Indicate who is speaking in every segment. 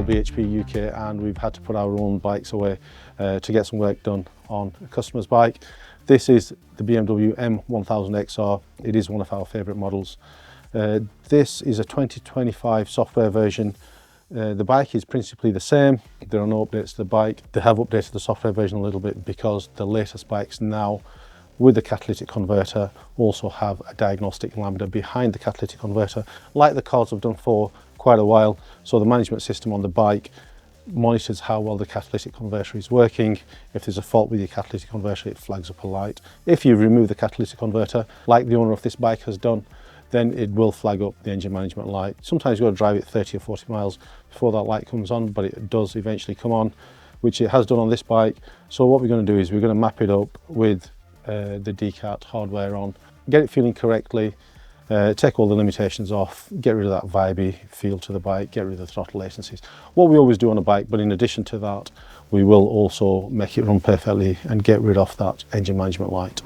Speaker 1: BHP UK, and we've had to put our own bikes away to get some work done on a customer's bike. This is the BMW M1000XR. It is one of our favourite models. This is a 2025 software version. The bike is principally the same. There are no updates to the bike. They have updated the software version a little bit because the latest bikes now with the catalytic converter also have a diagnostic lambda behind the catalytic converter, like the cars have done for quite a while. So the management system on the bike monitors how well the catalytic converter is working. If there's a fault with your catalytic converter, it flags up a light. If you remove the catalytic converter, like the owner of this bike has done, then it will flag up the engine management light. Sometimes you've got to drive it 30 or 40 miles before that light comes on, but it does eventually come on, which it has done on this bike. So what we're going to do is we're going to map it up with the decat hardware on, get it feeling correctly, take all the limitations off, get rid of that vibey feel to the bike, get rid of the throttle latencies. What we always do on a bike, but in addition to that, we will also make it run perfectly and get rid of that engine management light.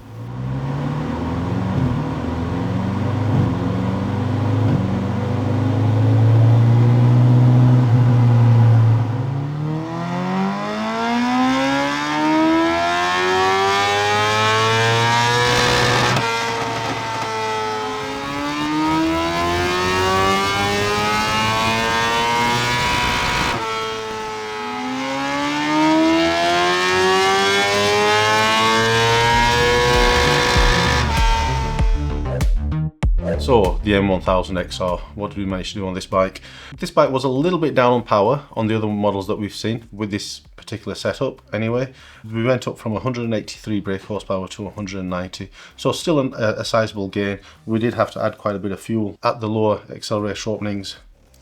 Speaker 1: So the M1000XR, what did we manage to do on this bike? This bike was a little bit down on power on the other models that we've seen with this particular setup anyway. We went up from 183 brake horsepower to 190, so still a sizable gain. We did have to add quite a bit of fuel at the lower accelerator openings.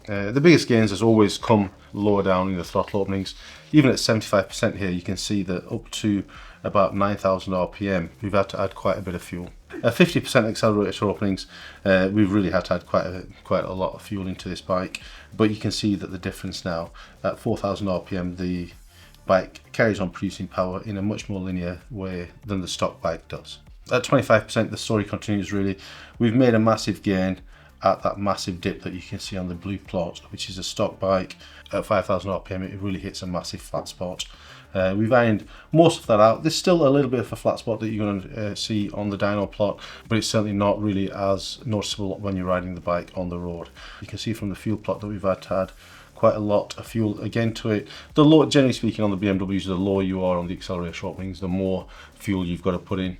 Speaker 1: The biggest gains has always come lower down in the throttle openings. Even at 75% here, you can see that up to about 9,000 RPM, we've had to add quite a bit of fuel. At 50% accelerator openings, we've really had to add quite a lot of fuel into this bike, but you can see that the difference now, at 4,000 RPM, the bike carries on producing power in a much more linear way than the stock bike does. At 25%, the story continues really. We've made a massive gain at that massive dip that you can see on the blue plot, which is a stock bike. At 5,000 RPM, it really hits a massive flat spot. We've ironed most of that out. There's still a little bit of a flat spot that you're going to see on the dyno plot, but it's certainly not really as noticeable when you're riding the bike on the road. You can see from the fuel plot that we've had to add quite a lot of fuel again to it. The lower, generally speaking, on the BMWs, the lower you are on the accelerator openings, the more fuel you've got to put in.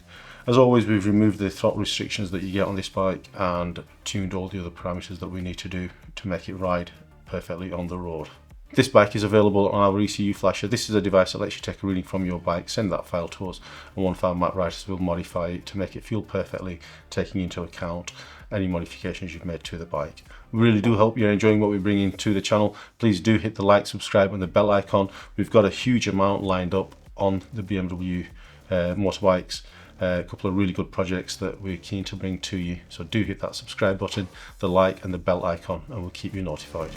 Speaker 1: As always, we've removed the throttle restrictions that you get on this bike and tuned all the other parameters that we need to do to make it ride perfectly on the road. This bike is available on our ECU Flasher. This is a device that lets you take a reading from your bike, send that file to us, and one of our map writers will modify it to make it feel perfectly, taking into account any modifications you've made to the bike. We really do hope you're enjoying what we're bringing to the channel. Please do hit the like, subscribe, and the bell icon. We've got a huge amount lined up on the BMW motorbikes. A couple of really good projects that we're keen to bring to you. So do hit that subscribe button, the like and the bell icon, and we'll keep you notified.